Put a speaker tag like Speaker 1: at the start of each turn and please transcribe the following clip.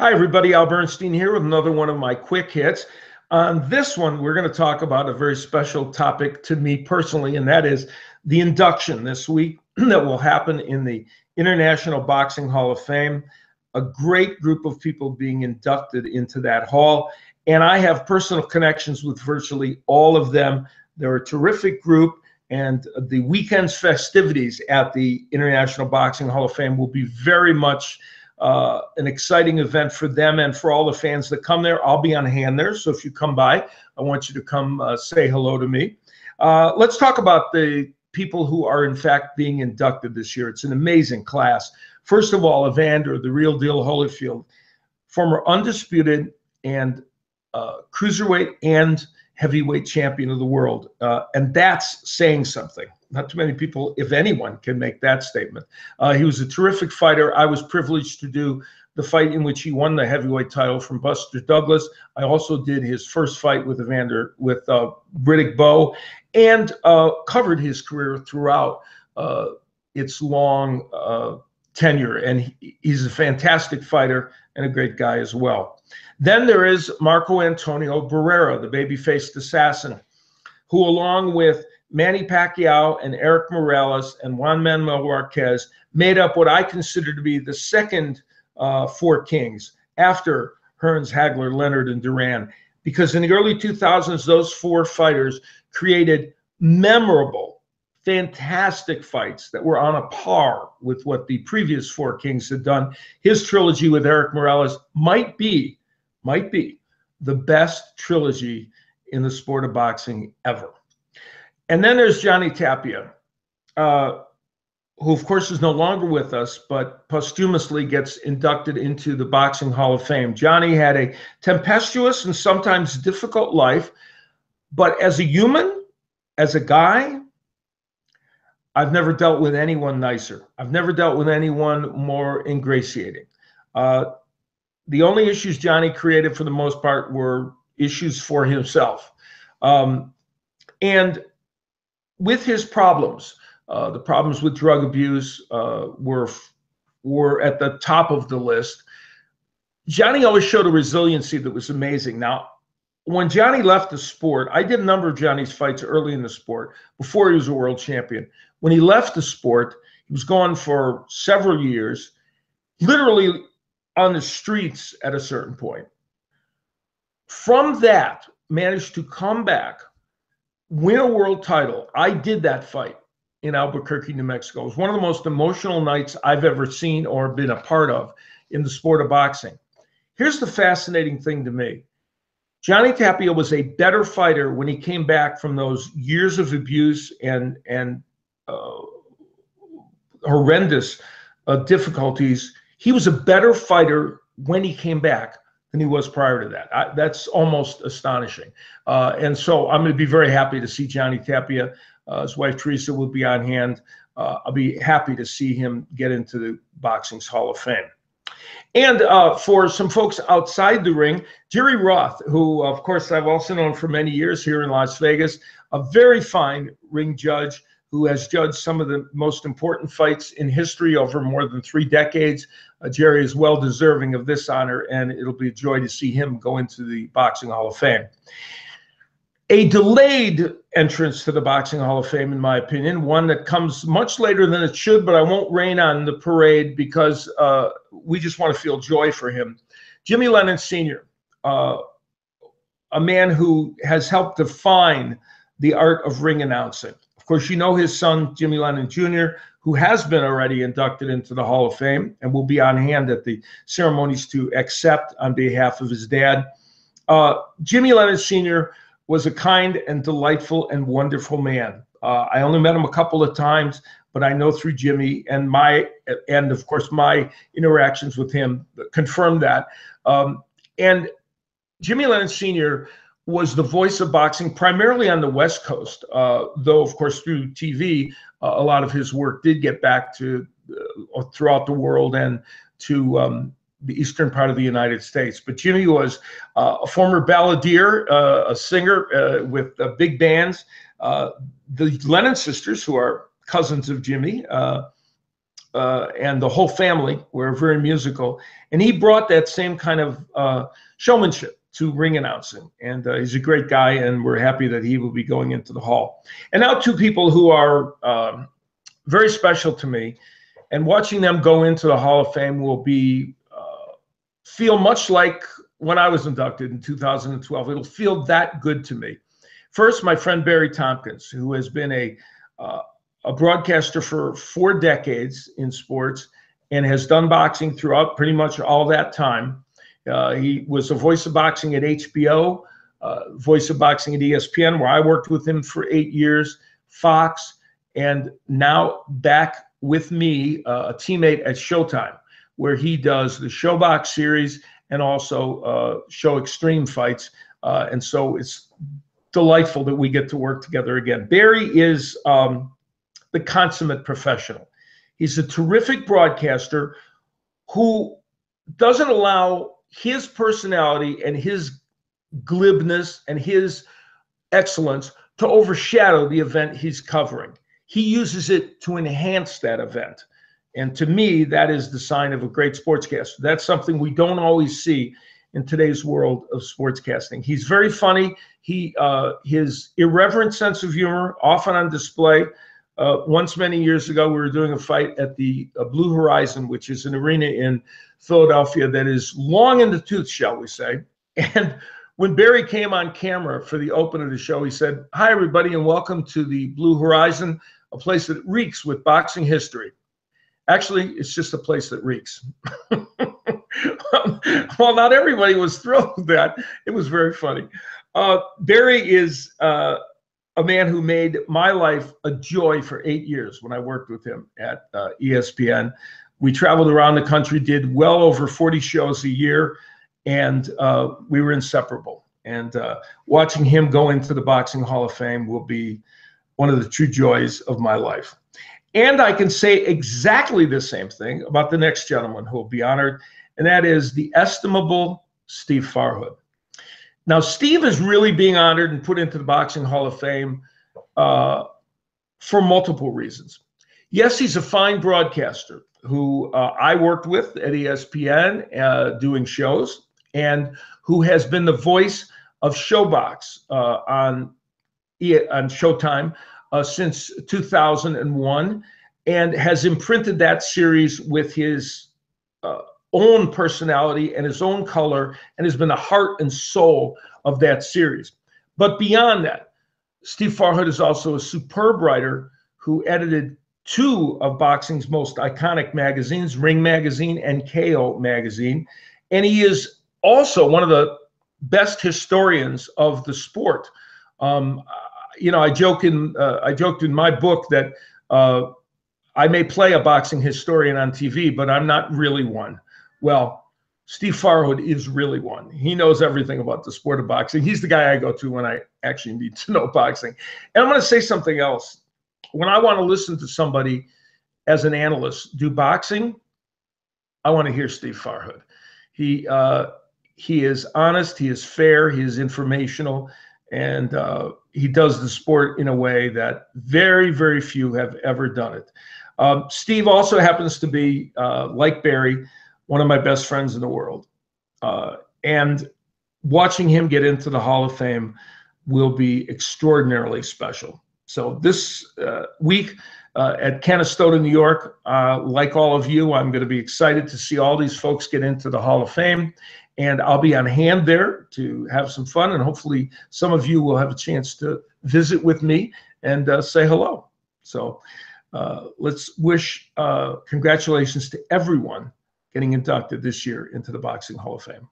Speaker 1: Hi, everybody. Al Bernstein here with another one of my quick hits. On this one, we're going to talk about a very special topic to me personally, and that is the induction this week that will happen in the International Boxing Hall of Fame. A great group of people being inducted into that hall, and I have personal connections with virtually all of them. They're a terrific group, and the weekend's festivities at the International Boxing Hall of Fame will be very much an exciting event for them and for all the fans that come there. I'll be on hand there, so if you come by, I want you to come say hello to me. Let's talk about the people who are in fact being inducted this year. It's an amazing class. First of all, Evander, the real deal Holyfield, former undisputed and cruiserweight and heavyweight champion of the world. And that's saying something. Not too many people, if anyone, can make that statement. He was a terrific fighter. I was privileged to do the fight in which he won the heavyweight title from Buster Douglas. I also did his first fight with Evander with Riddick Bowe, and covered his career throughout its long tenure. And he's a fantastic fighter and a great guy as well. Then there is Marco Antonio Barrera, the baby-faced assassin, who, along with Manny Pacquiao and Eric Morales and Juan Manuel Marquez, made up what I consider to be the second four kings after Hearns, Hagler, Leonard, and Duran. Because in the early 2000s, those four fighters created memorable, fantastic fights that were on a par with what the previous four kings had done. His trilogy with Eric Morales might be the best trilogy in the sport of boxing ever. And then there's Johnny Tapia, who of course is no longer with us, but posthumously gets inducted into the Boxing Hall of Fame. Johnny had a tempestuous and sometimes difficult life, but as a human, as a guy, I've never dealt with anyone nicer. I've never dealt with anyone more ingratiating. The only issues Johnny created for the most part were issues for himself. And with his problems, the problems with drug abuse were at the top of the list. Johnny always showed a resiliency that was amazing. Now, when Johnny left the sport, I did a number of Johnny's fights early in the sport before he was a world champion. When he left the sport, he was gone for several years, literally on the streets at a certain point. From that, managed to come back, win a world title. I did that fight in Albuquerque, New Mexico. It was one of the most emotional nights I've ever seen or been a part of in the sport of boxing. Here's the fascinating thing to me. Johnny Tapia was a better fighter when he came back from those years of abuse and horrendous difficulties. He was a better fighter when he came back than he was prior to that. That's almost astonishing. And so I'm going to be very happy to see Johnny Tapia. His wife, Teresa, will be on hand. I'll be happy to see him get into the Boxing's Hall of Fame. And for some folks outside the ring, Jerry Roth, who, of course, I've also known for many years here in Las Vegas, a very fine ring judge who has judged some of the most important fights in history over more than 3 decades. Jerry is well deserving of this honor, and it'll be a joy to see him go into the Boxing Hall of Fame. A delayed entrance to the Boxing Hall of Fame, in my opinion, one that comes much later than it should, but I won't rain on the parade because we just want to feel joy for him. Jimmy Lennon Sr., a man who has helped define the art of ring announcing. Of course, you know his son, Jimmy Lennon Jr., who has been already inducted into the Hall of Fame and will be on hand at the ceremonies to accept on behalf of his dad. Jimmy Lennon Sr. was a kind and delightful and wonderful man. I only met him a couple of times, but I know through Jimmy and of course my interactions with him confirmed that. And Jimmy Lennon Sr. was the voice of boxing primarily on the West Coast, though of course through TV, a lot of his work did get back to throughout the world and to the eastern part of the United States. But Jimmy was a former balladeer, a singer with big bands. The Lennon sisters, who are cousins of Jimmy, and the whole family were very musical. And he brought that same kind of showmanship to ring announcing. And he's a great guy, and we're happy that he will be going into the Hall. And now two people who are very special to me, and watching them go into the Hall of Fame will be feel much like when I was inducted in 2012. It'll feel that good to me. First, my friend Barry Tompkins, who has been a broadcaster for 4 decades in sports and has done boxing throughout pretty much all that time. He was a voice of boxing at HBO, voice of boxing at ESPN, where I worked with him for 8 years, Fox, and now back with me, a teammate at Showtime, where he does the Showbox series and also Show Extreme fights. And so it's delightful that we get to work together again. Barry is the consummate professional. He's a terrific broadcaster who doesn't allow his personality and his glibness and his excellence to overshadow the event he's covering. He uses it to enhance that event. And to me, that is the sign of a great sportscaster. That's something we don't always see in today's world of sportscasting. He's very funny. His irreverent sense of humor, often on display. Once many years ago, we were doing a fight at the Blue Horizon, which is an arena in Philadelphia that is long in the tooth, shall we say. And when Barry came on camera for the open of the show, he said, "Hi, everybody, and welcome to the Blue Horizon, a place that reeks with boxing history." Actually, it's just a place that reeks. Well, not everybody was thrilled with that. It was very funny. Barry is a man who made my life a joy for 8 years when I worked with him at ESPN. We traveled around the country, did well over 40 shows a year, and we were inseparable. And watching him go into the Boxing Hall of Fame will be one of the true joys of my life. And I can say exactly the same thing about the next gentleman who will be honored, and that is the estimable Steve Farhood. Now, Steve is really being honored and put into the Boxing Hall of Fame for multiple reasons. Yes, he's a fine broadcaster who I worked with at ESPN doing shows, and who has been the voice of Showbox on Showtime since 2001, and has imprinted that series with his own personality and his own color, and has been the heart and soul of that series. But beyond that, Steve Farhood is also a superb writer who edited 2 of boxing's most iconic magazines, Ring Magazine and KO Magazine. And he is also one of the best historians of the sport. You know, I joked in my book that I may play a boxing historian on TV, but I'm not really one. Well, Steve Farhood is really one. He knows everything about the sport of boxing. He's the guy I go to when I actually need to know boxing. And I'm going to say something else. When I want to listen to somebody as an analyst do boxing, I want to hear Steve Farhood. He is honest, he is fair, he is informational, and he does the sport in a way that very, very few have ever done it. Steve also happens to be, like Barry, one of my best friends in the world. And watching him get into the Hall of Fame will be extraordinarily special. So this week at Canastota, New York, like all of you, I'm going to be excited to see all these folks get into the Hall of Fame. And I'll be on hand there to have some fun. And hopefully some of you will have a chance to visit with me and say hello. So let's wish congratulations to everyone getting inducted this year into the Boxing Hall of Fame.